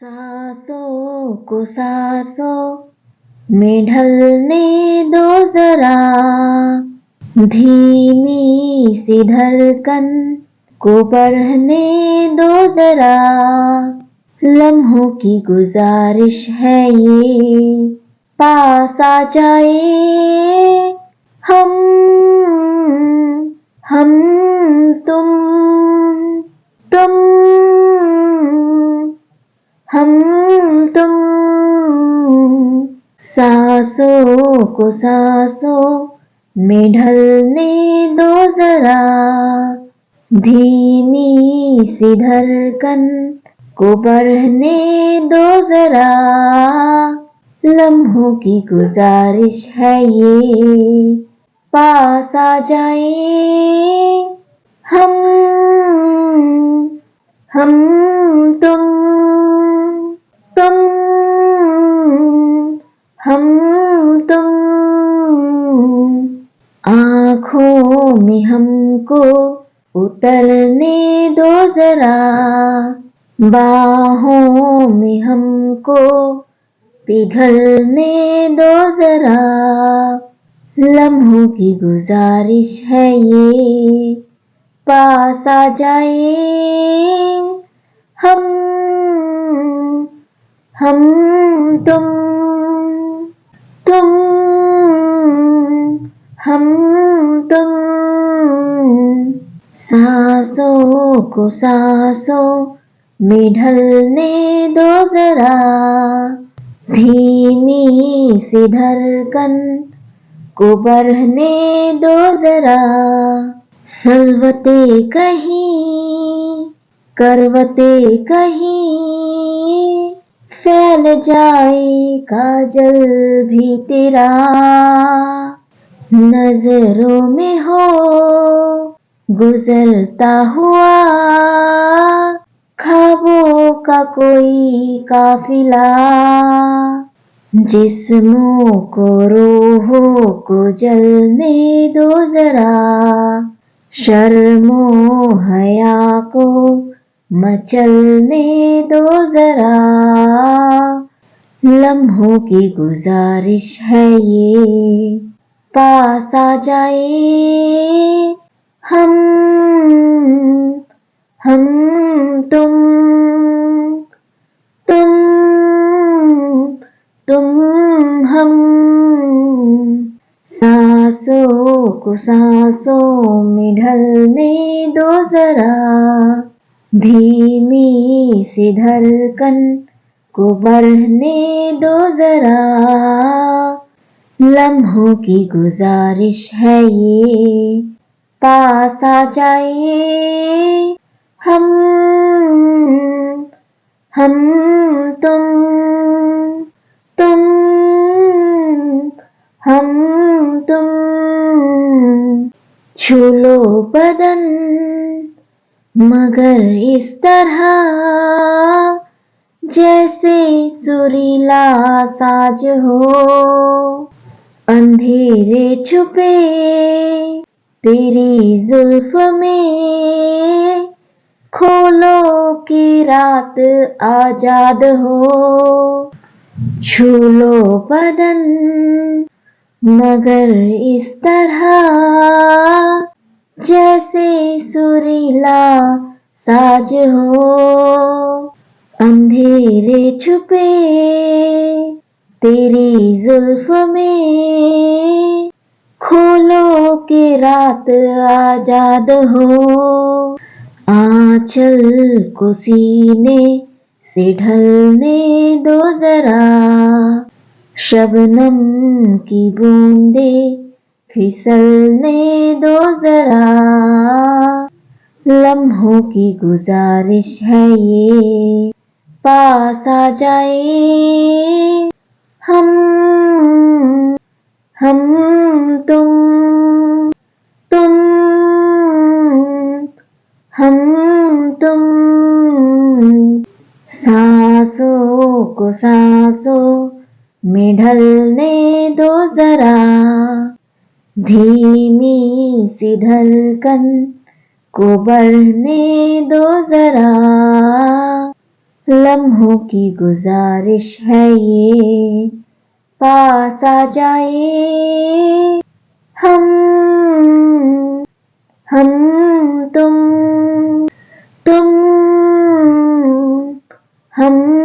सांसों को सांसों में ढलने दो जरा, धीमी सी धड़कन को बढ़ने दो जरा। लम्हों की गुजारिश है ये, पास आ जाए हम तुम हम तुम। सांसों को सांसों में ढलने दो जरा, धीमी सी धड़कन को बढ़ने दो जरा। लम्हों की गुजारिश है ये, पास आ जाए हम तुम हम तुम। आँखों में हमको उतरने दो जरा, बाहों में हमको पिघलने दो जरा। लम्हों की गुजारिश है ये, पास आ जाए हम तुम हम तुम। सांसों को सांसों में ढलने दो जरा, धीमी सी धड़कन को बढ़ने दो जरा। सलवते कहीं करवते कहीं, फैल जाए काजल भी तेरा। नजरों में हो गुजरता हुआ, ख्वाबों का कोई काफिला। जिस्मों को रूहों को जलने दो जरा, शर्मो हया को मचलने दो जरा। लम्हों की गुजारिश है ये, पास आ जाए हम तुम हम। सांसों को सांसों में ढलने दो जरा, धीमी सी धड़कन को बढ़ने दो जरा। लम्हों की गुजारिश है ये, पास आ जाए हम तुम हम तुम। छू लो बदन मगर इस तरह, जैसे सुरीला साज हो। अंधेरे छुपे तेरी जुल्फ में, खोलो की रात आजाद हो। छू लो बदन मगर इस तरह, जैसे सुरीला साज हो। अंधेरे छुपे तेरी जुल्फ में, खोलो के रात आजाद हो। आंचल को सीने से ढलने दो जरा, शबनम की बूंदे फिसलने दो जरा। लम्हों की गुजारिश है ये, पास आ जाए हम तुम हम तुम। सांसों को सांसों में ढलने दो जरा, धीमी सी धड़कन को बढ़ने दो जरा। लम्हों की गुजारिश है ये, पास आ जाए हम तुम हम